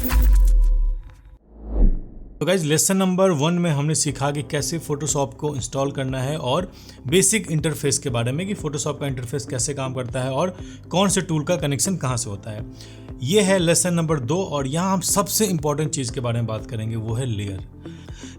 तो guys lesson number 1 में हमने सीखा कि कैसे फोटोशॉप को इंस्टॉल करना है और बेसिक इंटरफेस के बारे में कि फोटोशॉप का इंटरफेस कैसे काम करता है और कौन से टूल का कनेक्शन कहाँ से होता है। ये है लेसन नंबर 2 और यहाँ हम सबसे इंपॉर्टेंट चीज़ के बारे में बात करेंगे, वो है लेयर।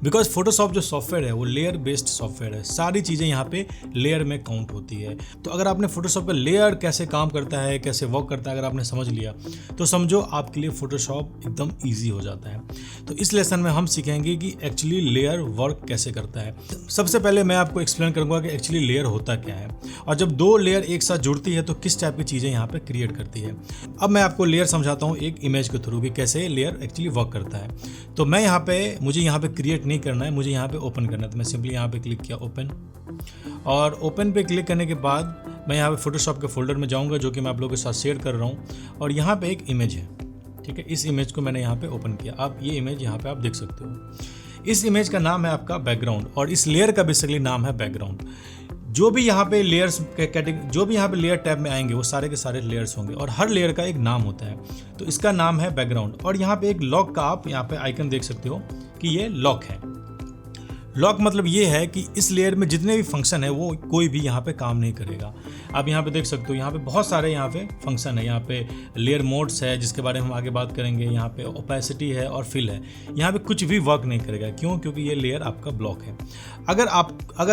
बिकॉज फोटोशॉप जो सॉफ्टवेयर है वो लेयर बेस्ड सॉफ्टवेयर है, सारी चीज़ें यहाँ पे लेयर में काउंट होती है। तो अगर आपने फोटोशॉप का लेयर कैसे काम करता है, कैसे वर्क करता है, अगर आपने समझ लिया तो समझो आपके लिए फोटोशॉप एकदम ईजी हो जाता है। तो इस लेसन में हम सीखेंगे कि एक्चुअली लेयर वर्क कैसे करता है। सबसे पहले मैं आपको एक्सप्लेन करूँगा कि एक्चुअली लेयर होता क्या है और जब दो लेयर एक साथ जुड़ती है तो किस टाइप की चीज़ें यहाँ पे क्रिएट करती है। अब मैं आपको लेयर समझाता हूँ एक इमेज के थ्रू कि कैसे लेयर एक्चुअली वर्क करता है। तो मैं यहाँ पे मुझे यहाँ पे क्रिएट नहीं करना है, मुझे यहाँ पे ओपन करना है। तो मैं सिंपली यहाँ पे क्लिक किया ओपन, और ओपन पे क्लिक करने के बाद मैं यहाँ पे फोटोशॉप के फोल्डर में जाऊँगा जो कि मैं आप लोगों के साथ शेयर कर रहा हूँ। और यहाँ पे एक इमेज है, ठीक है। इस इमेज को मैंने यहाँ पे ओपन किया। आप ये इमेज यहाँ पे आप देख सकते हो। इस इमेज का नाम है आपका बैकग्राउंड और इस लेयर का बेसिकली नाम है बैकग्राउंड। जो भी यहाँ पे लेयर्स कैटेगरी, जो भी यहाँ पे लेयर टैब में आएंगे वो सारे के सारे लेयर्स होंगे और हर लेयर का एक नाम होता है। तो इसका नाम है बैकग्राउंड। और यहाँ पे एक लॉक का आप यहाँ पे आइकन देख सकते हो कि ये लॉक है। लॉक मतलब ये है कि इस लेयर में जितने भी फंक्शन है वो कोई भी यहाँ पे काम नहीं करेगा। आप यहाँ पे देख सकते हो, यहाँ पे बहुत सारे यहाँ पे फंक्शन है। यहाँ पे लेयर मोड्स है जिसके बारे में हम आगे बात करेंगे। यहाँ पे ओपेसिटी है और फिल है। यहाँ पे कुछ भी वर्क नहीं करेगा। क्यों? क्योंकि ये लेयर आपका ब्लॉक है। अगर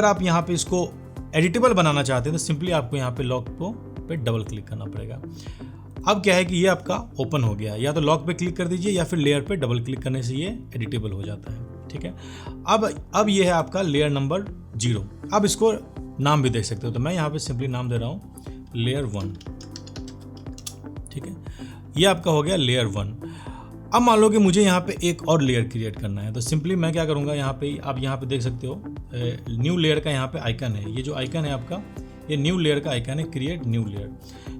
आप यहाँ पे इसको एडिटेबल बनाना चाहते हैं तो सिंपली आपको यहाँ पे लॉक को पे डबल क्लिक करना पड़ेगा। अब क्या है कि ये आपका ओपन हो गया। या तो लॉक पे क्लिक कर दीजिए या फिर लेयर पे डबल क्लिक करने से ये एडिटेबल हो जाता है, ठीक है। अब ये है आपका लेयर नंबर 0। अब इसको नाम भी देख सकते हो। तो मैं यहाँ पे सिंपली नाम दे रहा हूँ लेयर 1, ठीक है। ये आपका हो गया लेयर 1। अब मान लो कि मुझे यहाँ पे एक और लेयर क्रिएट करना है तो सिंपली मैं क्या करूँगा, यहाँ पे आप यहाँ पे देख सकते हो न्यू लेयर का यहाँ पे आइकन है। ये जो आइकन है आपका, ये न्यू लेयर का आइकन है, क्रिएट न्यू लेयर।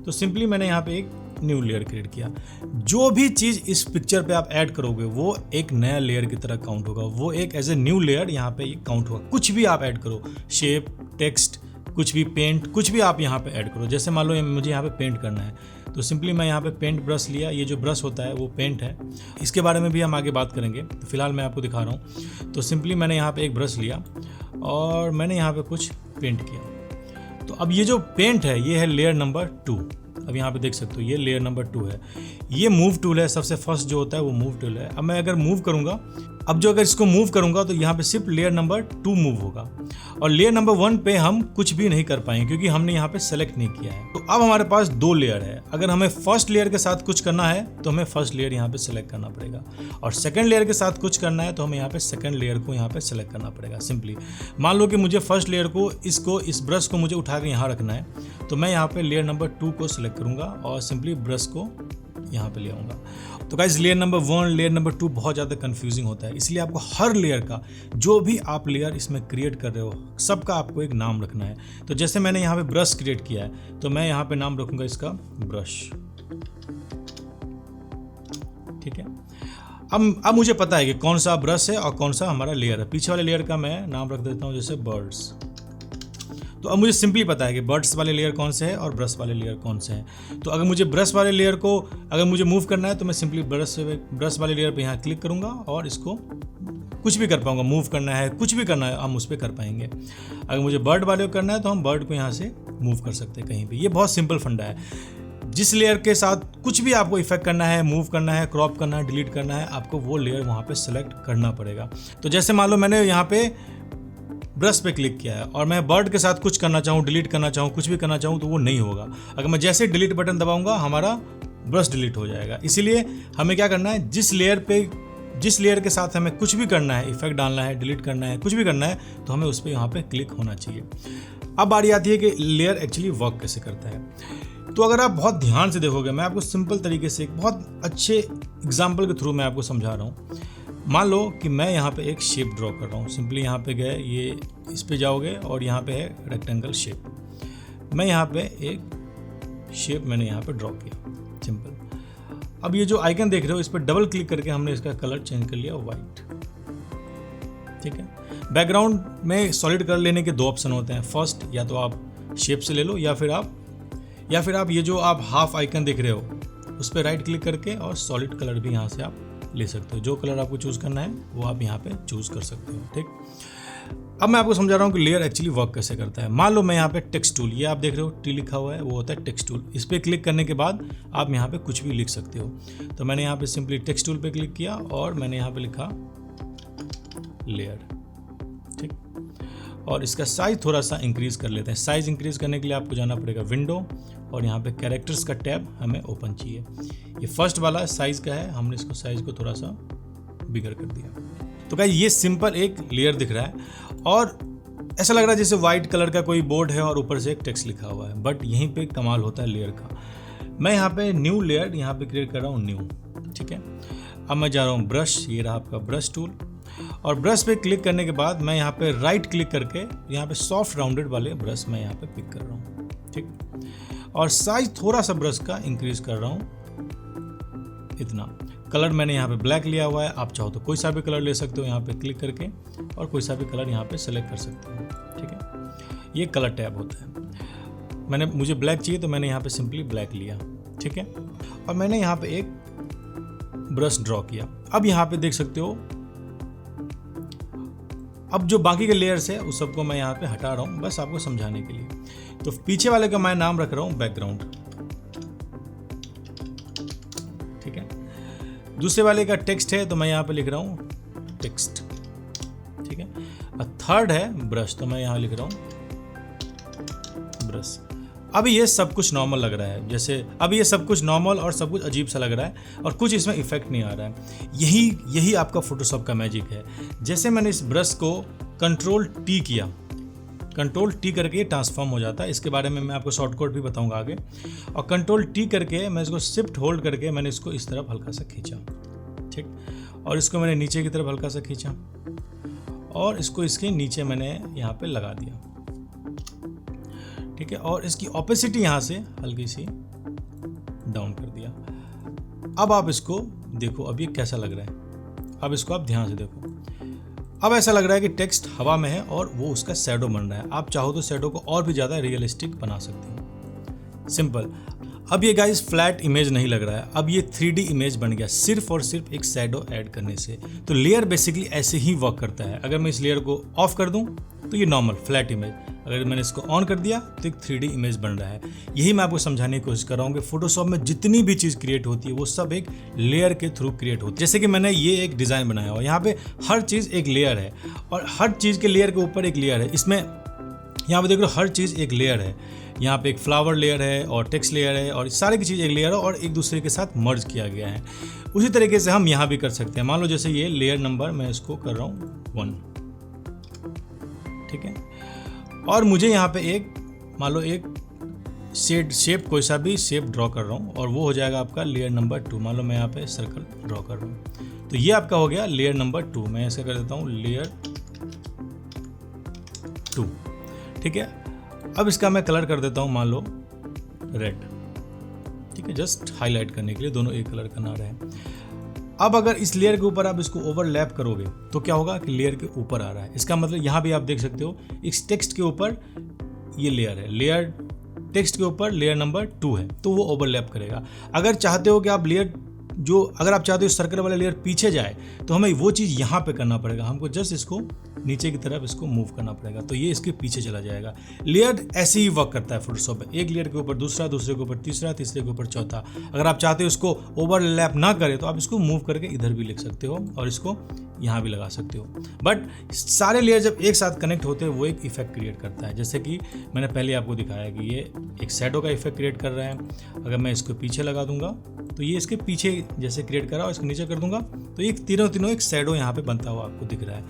तो सिंपली मैंने यहाँ पे एक न्यू लेयर क्रिएट किया। जो भी चीज़ इस पिक्चर पे आप ऐड करोगे वो एक नया लेयर की तरह काउंट होगा, वो एक एज ए न्यू लेयर यहाँ पे काउंट होगा। कुछ भी आप ऐड करो, शेप, टेक्स्ट, कुछ भी पेंट, कुछ भी आप यहाँ पे ऐड करो। जैसे मान लो मुझे यहाँ पे पेंट करना है तो सिंपली मैं यहाँ पे पेंट ब्रश लिया। ये जो ब्रश होता है वो पेंट है, इसके बारे में भी हम आगे बात करेंगे। तो फिलहाल मैं आपको दिखा रहा हूँ। तो सिंपली मैंने यहाँ पे एक ब्रश लिया और मैंने यहाँ पे कुछ पेंट किया। तो अब ये जो पेंट है ये है लेयर नंबर 2। अब यहाँ पे देख सकते हो ये लेयर नंबर 2 है। ये मूव टूल है, सबसे फर्स्ट जो होता है वो मूव टूल है। अब मैं अगर मूव करूँगा, अगर इसको मूव करूँगा तो यहाँ पे सिर्फ लेयर नंबर 2 मूव होगा और लेयर नंबर 1 पे हम कुछ भी नहीं कर पाएंगे क्योंकि हमने यहाँ पे सेलेक्ट नहीं किया है। तो अब हमारे पास 2 लेयर है। अगर हमें फर्स्ट लेयर के साथ कुछ करना है तो हमें फर्स्ट लेयर यहाँ पे सेलेक्ट करना पड़ेगा और सेकंड लेयर के साथ कुछ करना है तो हमें यहाँ पे सेकंड लेयर को यहाँ पे सेलेक्ट करना पड़ेगा। सिंपली मान लो कि मुझे फर्स्ट लेयर को इस ब्रश को मुझे उठा के यहाँ रखना है तो मैं यहाँ पे लेयर नंबर 2 को सिलेक्ट करूँगा और सिंपली ब्रश को यहाँ पे ले आऊँगा। तो guys layer number 1, layer number 2 बहुत ज़्यादा कंफ्यूजिंग होता है, इसलिए आपको हर लेयर का जो भी आप लेयर इसमें क्रिएट कर रहे हो सबका आपको एक नाम रखना है। तो जैसे मैंने यहाँ पे ब्रश क्रिएट किया है तो मैं यहाँ पे नाम रखूँगा इसका ब्रश, ठीक है। अब मुझे पता है कि कौन सा ब्रश है और कौन सा हमारा लेयर है। पीछे वाले लेयर का मैं नाम रख देता हूँ जैसे बर्ड्स। तो अब मुझे सिंपली पता है कि बर्ड्स वाले लेयर कौन से हैं और ब्रश वाले लेयर कौन से हैं। तो अगर मुझे ब्रश वाले लेयर को अगर मुझे मूव करना है तो मैं सिंपली ब्रश वाले लेयर पे यहाँ क्लिक करूँगा और इसको कुछ भी कर पाऊँगा। मूव करना है, कुछ भी करना है, हम उस पर कर पाएंगे। अगर मुझे बर्ड वाले को करना है तो हम बर्ड को यहाँ से मूव कर सकते हैं कहीं भी। ये बहुत सिंपल फंडा है। जिस लेयर के साथ कुछ भी आपको इफेक्ट करना है, मूव करना है, क्रॉप करना है, डिलीट करना है, आपको वो लेयर वहाँ पे सेलेक्ट करना पड़ेगा। तो जैसे मान लो मैंने यहाँ पे ब्रश पे क्लिक किया है और मैं बर्ड के साथ कुछ करना चाहूँ, डिलीट करना चाहूँ, कुछ भी करना चाहूँ तो वो नहीं होगा। अगर मैं जैसे डिलीट बटन दबाऊंगा हमारा ब्रश डिलीट हो जाएगा। इसीलिए हमें क्या करना है, जिस लेयर के साथ हमें कुछ भी करना है, इफेक्ट डालना है, डिलीट करना है, कुछ भी करना है तो हमें उस पर यहाँ पे क्लिक होना चाहिए। अब बारी आती है कि लेयर एक्चुअली वर्क कैसे करता है। तो अगर आप बहुत ध्यान से देखोगे, मैं आपको सिंपल तरीके से एक बहुत अच्छे एग्जाम्पल के थ्रू मैं आपको समझा रहा हूँ। मान लो कि मैं यहाँ पे एक शेप ड्रॉ कर रहा हूँ। सिंपली यहाँ पे गए, ये इस पे जाओगे और यहाँ पे है रेक्टेंगल शेप। मैं यहाँ पे एक शेप मैंने यहाँ पे ड्रॉ किया, सिंपल। अब ये जो आइकन देख रहे हो इस पर डबल क्लिक करके हमने इसका कलर चेंज कर लिया वाइट, ठीक है। बैकग्राउंड में सॉलिड कलर लेने के 2 ऑप्शन होते हैं। फर्स्ट, या तो आप शेप से ले लो या फिर आप ये जो आप हाफ आइकन देख रहे हो उस पर राइट क्लिक करके और सॉलिड कलर भी यहाँ से आप ले सकते हो। जो कलर आपको चूज़ करना है वो आप यहाँ पे चूज़ कर सकते हो। ठीक, अब मैं आपको समझा रहा हूँ कि लेयर एक्चुअली वर्क कैसे करता है। मान लो मैं यहाँ पे टेक्स्ट टूल, ये आप देख रहे हो टी लिखा हुआ है, वो होता है टेक्स्ट टूल। इस पर क्लिक करने के बाद आप यहाँ पे कुछ भी लिख सकते हो। तो मैंने यहाँ पे सिंपली टेक्स्ट टूल पे क्लिक किया और मैंने यहाँ पे लिखा लेयर। ठीक, और इसका साइज थोड़ा सा इंक्रीज कर लेते हैं। साइज इंक्रीज करने के लिए आपको जाना पड़ेगा विंडो और यहाँ पे कैरेक्टर्स का टैब हमें ओपन चाहिए। ये फर्स्ट वाला साइज का है, हमने इसको साइज को थोड़ा सा बिगर कर दिया। तो गाइस ये सिंपल एक लेयर दिख रहा है और ऐसा लग रहा है जैसे वाइट कलर का कोई बोर्ड है और ऊपर से एक टेक्स्ट लिखा हुआ है, बट यहीं पे कमाल होता है लेयर का। मैं यहाँ पे न्यू लेयर यहाँ पे क्रिएट कर रहा हूँ, न्यू। ठीक है, अब मैं जा रहा हूँ ब्रश, ये रहा आपका ब्रश टूल, और ब्रश पे क्लिक करने के बाद मैं यहाँ पे राइट क्लिक करके यहाँ पे सॉफ्ट राउंडेड वाले ब्रश मैं यहाँ पे पिक कर रहा हूँ। ठीक, और साइज थोड़ा सा ब्रश का इंक्रीज कर रहा हूँ, इतना। कलर मैंने यहाँ पे ब्लैक लिया हुआ है, आप चाहो तो कोई सा भी कलर ले सकते हो यहाँ पे क्लिक करके, और कोई सा भी कलर यहाँ पे सेलेक्ट कर सकते हो। ठीक है, ये कलर टैब होता है। मुझे ब्लैक चाहिए तो मैंने यहाँ पे सिंपली ब्लैक लिया। ठीक है, और मैंने यहाँ पे एक ब्रश ड्रॉ किया। अब यहाँ पे देख सकते हो, अब जो बाकी के लेयर्स है उस सबको मैं यहाँ पे हटा रहा हूँ बस आपको समझाने के लिए। तो पीछे वाले का मैं नाम रख रहा हूँ बैकग्राउंड। ठीक है, दूसरे वाले का टेक्स्ट है तो मैं यहाँ पे लिख रहा हूँ टेक्स्ट। ठीक है, और थर्ड है ब्रश, तो मैं यहाँ लिख रहा हूँ ब्रश। अब ये सब कुछ नॉर्मल लग रहा है, जैसे अब ये सब कुछ नॉर्मल और सब कुछ अजीब सा लग रहा है और कुछ इसमें इफेक्ट नहीं आ रहा है। यही आपका फोटोशॉप का मैजिक है। जैसे मैंने इस ब्रश को कंट्रोल टी किया, कंट्रोल टी करके ये ट्रांसफॉर्म हो जाता है। इसके बारे में मैं आपको शॉर्टकट भी बताऊंगा आगे। और कंट्रोल टी करके मैं इसको शिफ्ट होल्ड करके मैंने इसको इस तरफ हल्का सा खींचा। ठीक, और इसको मैंने नीचे की तरफ हल्का सा खींचा और इसको इसके नीचे मैंने यहाँ पे लगा दिया। ठीक है, और इसकी ऑपेसिटी यहाँ से हल्की सी डाउन कर दिया। अब आप इसको देखो, अब ये कैसा लग रहा है। अब इसको आप ध्यान से देखो, अब ऐसा लग रहा है कि टेक्स्ट हवा में है और वो उसका शैडो बन रहा है। आप चाहो तो शैडो को और भी ज़्यादा रियलिस्टिक बना सकते हो, सिंपल। अब ये गाइस फ्लैट इमेज नहीं लग रहा है, अब ये 3D इमेज बन गया सिर्फ और सिर्फ एक शैडो ऐड करने से। तो लेयर बेसिकली ऐसे ही वर्क करता है। अगर मैं इस लेयर को ऑफ कर दूं तो ये नॉर्मल फ्लैट इमेज, अगर मैंने इसको ऑन कर दिया तो एक 3D इमेज बन रहा है। यही मैं आपको समझाने की कोशिश कर रहा हूँ कि फोटोशॉप में जितनी भी चीज़ क्रिएट होती है वो सब एक लेयर के थ्रू क्रिएट होती है। जैसे कि मैंने ये एक डिज़ाइन बनाया हुआ, यहाँ पे हर चीज़ एक लेयर है और हर चीज़ के लेयर के ऊपर एक लेयर है। इसमें यहाँ पे देख लो हर चीज़ एक लेयर है। यहाँ पे एक फ्लावर लेयर है और टेक्स्ट लेयर है और सारी की चीज़ एक लेयर है और एक दूसरे के साथ मर्ज किया गया है। उसी तरीके से हम यहाँ भी कर सकते हैं। मान लो जैसे ये लेयर नंबर मैं इसको कर रहा हूँ 1। ठीक है, और मुझे यहाँ पे एक मान लो एक शेप कोई सा भी शेप ड्रॉ कर रहा हूँ और वो हो जाएगा आपका लेयर नंबर 2। मान लो मैं यहाँ पे सर्कल ड्रॉ कर रहा हूँ तो ये आपका हो गया लेयर नंबर 2। मैं ऐसे कर देता हूँ लेयर 2। ठीक है, अब इसका मैं कलर कर देता हूँ मान लो रेड। ठीक है, जस्ट हाईलाइट करने के लिए, दोनों एक कलर का ना रहे। अब अगर इस लेयर के ऊपर आप इसको ओवरलैप करोगे तो क्या होगा कि लेयर के ऊपर आ रहा है। इसका मतलब यहाँ भी आप देख सकते हो इस टेक्स्ट के ऊपर ये लेयर है, लेयर टेक्स्ट के ऊपर लेयर नंबर 2 है तो वो ओवरलैप करेगा। अगर चाहते हो कि आप अगर आप चाहते हो सर्कल वाला लेयर पीछे जाए तो हमें वो चीज़ यहाँ पे करना पड़ेगा। हमको जस्ट इसको नीचे की तरफ इसको मूव करना पड़ेगा तो ये इसके पीछे चला जाएगा। लेयर ऐसे ही वर्क करता है फोटोशॉप में, एक लेयर के ऊपर दूसरा, दूसरे के ऊपर तीसरा, तीसरे के ऊपर चौथा। अगर आप चाहते हो इसको ओवरलैप ना करे तो आप इसको मूव करके इधर भी लिख सकते हो और इसको यहाँ भी लगा सकते हो। बट सारे लेयर जब एक साथ कनेक्ट होते हैं वो एक इफेक्ट क्रिएट करता है। जैसे कि मैंने पहले आपको दिखाया कि ये एक शैडो का इफेक्ट क्रिएट कर रहा है। अगर मैं इसको पीछे लगा दूंगा तो ये इसके पीछे जैसे क्रिएट कर रहा है, इसको नीचे कर दूंगा तो ये तीनों एक शैडो यहाँ पे बनता हुआ आपको दिख रहा है।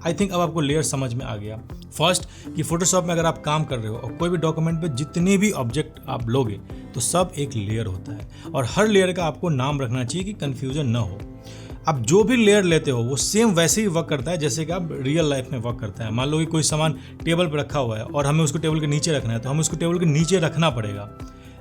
आई थिंक अब आपको लेयर समझ में आ गया। फर्स्ट कि फोटोशॉप में अगर आप काम कर रहे हो और कोई भी डॉक्यूमेंट पे जितने भी ऑब्जेक्ट आप लोगे तो सब एक लेयर होता है और हर लेयर का आपको नाम रखना चाहिए कि कन्फ्यूजन ना हो। आप जो भी लेयर लेते हो वो सेम वैसे ही वर्क करता है जैसे कि आप रियल लाइफ में वर्क करता है। मान लो कि कोई सामान टेबल पर रखा हुआ है और हमें उसको टेबल के नीचे रखना है तो हमें उसको टेबल के नीचे रखना पड़ेगा,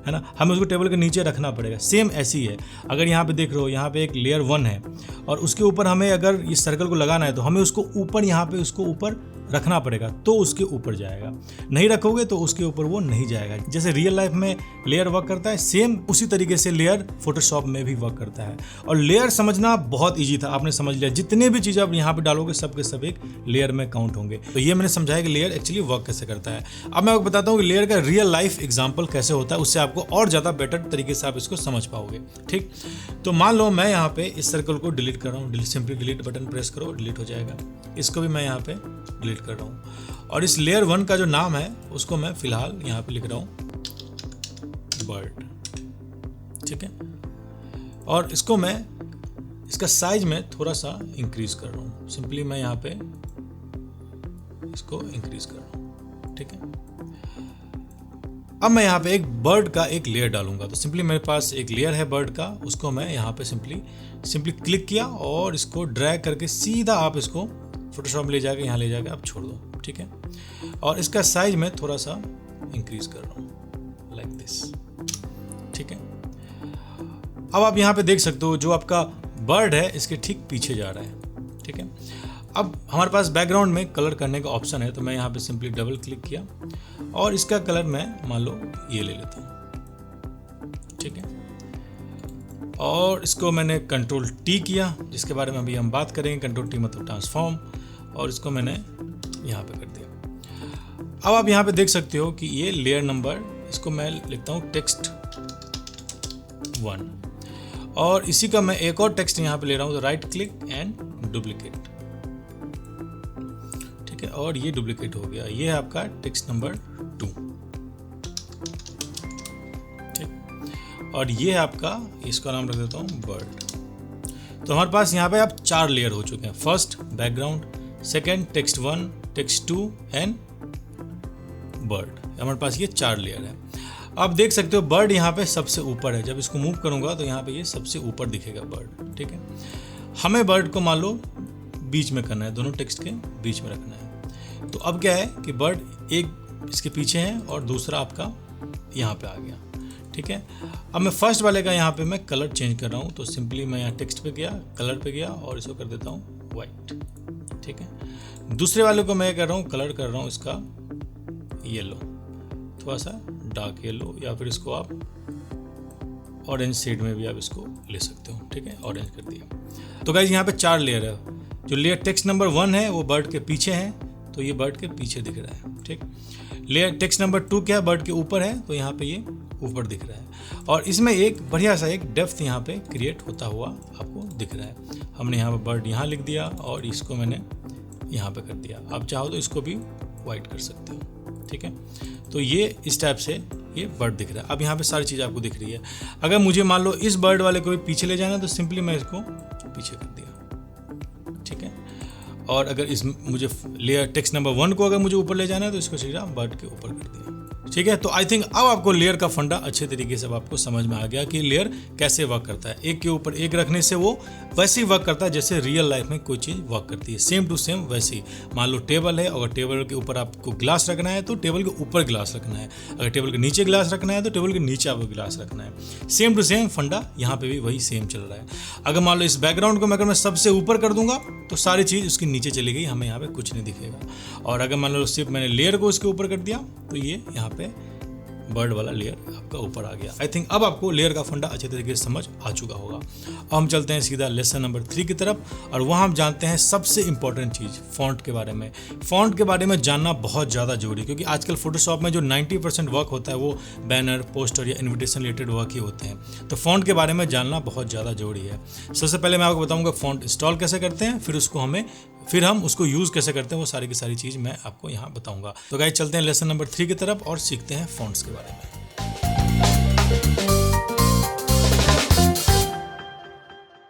है ना, हमें उसको टेबल के नीचे रखना पड़ेगा। सेम ऐसी है। अगर यहाँ पे देख रहे हो यहाँ पे एक लेयर 1 है और उसके ऊपर हमें अगर इस सर्कल को लगाना है तो हमें उसको ऊपर यहाँ पे उसको ऊपर रखना पड़ेगा तो उसके ऊपर जाएगा, नहीं रखोगे तो उसके ऊपर वो नहीं जाएगा। जैसे रियल लाइफ में लेयर वर्क करता है, सेम उसी तरीके से लेयर फोटोशॉप में भी वर्क करता है। और लेयर समझना बहुत ईजी था, आपने समझ लिया। जितने भी चीज़ें आप यहाँ पे डालोगे सब के सब एक लेयर में काउंट होंगे। तो ये मैंने समझाया कि लेयर एक्चुअली वर्क कैसे करता है। अब मैं आपको बताता हूँ कि लेयर का रियल लाइफ एग्जाम्पल कैसे होता है, उससे आपको और ज़्यादा बेटर तरीके से आप इसको समझ पाओगे। ठीक, तो मान लो मैं यहाँ पे इस सर्कल को डिलीट कर रहा हूँ, सिंपली डिलीट बटन प्रेस करो, डिलीट हो जाएगा। इसको भी मैं यहाँ पे डिलीट कर रहा हूँ और इस लेयर 1 का जो नाम है उसको मैं फिलहाल यहाँ पे लिख रहा हूँ बर्ड। ठीक है, और इसको मैं इसका साइज में थोड़ा सा इंक्रीज कर रहा हूँ। सिंपली मैं यहाँ पे इसको इंक्रीज कर रहा हूँ। ठीक है, अब मैं यहाँ पे एक बर्ड का एक लेयर डालूंगा। तो सिंपली मेरे पास एक लेयर है बर्ड का, उसको मैं यहाँ पे सिंपली क्लिक किया और इसको ड्रैग करके सीधा आप इसको फोटोशॉप में ले जाके यहाँ ले जाके आप छोड़ दो। ठीक है, और इसका साइज मैं थोड़ा सा इंक्रीज कर रहा हूँ लाइक दिस। ठीक है, अब आप यहाँ पे देख सकते हो जो आपका बर्ड है इसके ठीक पीछे जा रहा है। ठीक है, अब हमारे पास बैकग्राउंड में कलर करने का ऑप्शन है, तो मैं यहाँ पे सिंपली डबल क्लिक किया और इसका कलर मैं मान लो ये ले लेता हूँ। ठीक है, और इसको मैंने कंट्रोल टी किया, जिसके बारे में अभी हम बात करेंगे। कंट्रोल टी मतलब ट्रांसफॉर्म, और इसको मैंने यहाँ पे कर दिया। अब आप यहाँ पे देख सकते हो कि ये लेयर नंबर, इसको मैं लिखता हूँ टेक्स्ट 1, और इसी का मैं एक और टेक्स्ट यहाँ पे ले रहा हूँ। तो राइट क्लिक एंड डुप्लीकेट। ठीक है, और ये डुप्लीकेट हो गया। ये है आपका टेक्स्ट नंबर 2। ठीक, और ये है आपका, इसका नाम रख देता हूँ बर्ड। तो हमारे पास यहाँ पे आप 4 लेयर हो चुके हैं। First background, second text 1, text 2 and bird. हमारे पास ये 4 लेयर है। आप देख सकते हो बर्ड यहाँ पे सबसे ऊपर है। जब इसको मूव करूंगा तो यहाँ पे ये सबसे ऊपर दिखेगा बर्ड। ठीक है, हमें बर्ड को मान लो बीच में करना है, दोनों टेक्स्ट के बीच में रखना है। तो अब क्या है कि बर्ड एक इसके पीछे है और दूसरा आपका यहाँ पे आ गया। ठीक है, अब मैं फर्स्ट वाले का यहाँ पे मैं कलर चेंज कर रहा हूँ। तो सिंपली मैं यहाँ टेक्स्ट पे गया, कलर पे गया और इसको कर देता हूँ वाइट। ठीक है, दूसरे वाले को मैं कर रहा हूँ, कलर कर रहा हूँ इसका येलो, थोड़ा सा डार्क येलो, या फिर इसको आप ऑरेंज शेड में भी आप इसको ले सकते हो। ठीक है, ऑरेंज कर दिया। तो गाइस यहाँ पे 4 लेयर है। जो लेयर टेक्स्ट नंबर 1 है वो बर्ड के पीछे है, तो ये बर्ड के पीछे दिख रहा है। ठीक, लेयर टेक्स्ट नंबर 2 क्या है, बर्ड के ऊपर है, तो यहाँ पे ये ऊपर दिख रहा है। और इसमें एक बढ़िया सा एक डेप्थ यहाँ पे क्रिएट होता हुआ आपको दिख रहा है। हमने यहाँ पे बर्ड यहाँ लिख दिया और इसको मैंने यहाँ पे कर दिया। आप चाहो तो इसको भी वाइट कर सकते हो। ठीक है, तो ये इस टाइप से ये बर्ड दिख रहा है। अब यहाँ पे सारी चीज़ आपको दिख रही है। अगर मुझे मान लो इस बर्ड वाले को भी पीछे ले जाना, तो सिंपली मैं इसको पीछे कर दिया। ठीक है, और अगर इस मुझे लेयर टेक्स्ट नंबर 1 को अगर मुझे ऊपर ले जाना है तो इसको सीधा बर्ड के ऊपर कर दिया। ठीक है, तो आई थिंक अब आपको लेयर का फंडा अच्छे तरीके से आपको समझ में आ गया कि लेयर कैसे वर्क करता है। एक के ऊपर एक रखने से वो वैसे ही वर्क करता है जैसे रियल लाइफ में कोई चीज़ वर्क करती है, सेम टू सेम वैसे ही। मान लो टेबल है, अगर टेबल के ऊपर आपको ग्लास रखना है तो टेबल के ऊपर ग्लास रखना है, अगर टेबल के नीचे ग्लास रखना है तो टेबल के नीचे आपको ग्लास रखना है। सेम टू सेम फंडा यहाँ पे भी वही सेम चल रहा है। अगर मान लो इस बैकग्राउंड को अगर मैं सबसे ऊपर कर दूंगा तो सारी चीज़ उसके नीचे चली गई, हमें यहाँ पे कुछ नहीं दिखेगा। और अगर मान लो सिर्फ मैंने लेयर को उसके ऊपर कर दिया तो ये यहाँ पे बर्ड वाला लेयर आपका ऊपर आ गया। आई थिंक अब आपको लेयर का फंडा अच्छे तरीके से समझ आ चुका होगा। अब हम चलते हैं सीधा लेसन नंबर 3 की तरफ, और वहाँ हम जानते हैं सबसे इंपॉर्टेंट चीज़ फॉन्ट के बारे में। फॉन्ट के बारे में जानना बहुत ज़्यादा जरूरी है, क्योंकि आजकल फोटोशॉप में जो 90% वर्क होता है वो बैनर, पोस्टर या इन्विटेशन रिलेटेड वर्क ही होते हैं। तो फॉन्ट के बारे में जानना बहुत ज़्यादा जरूरी है। सबसे पहले मैं आपको बताऊँगा फॉन्ट इंस्टॉल कैसे करते हैं, फिर हम उसको यूज़ कैसे करते हैं, वो सारी की सारी चीज़ मैं आपको यहाँ बताऊंगा। तो गाइस चलते हैं लेसन नंबर 3 की तरफ और सीखते हैं फॉन्ट्स के बारे में।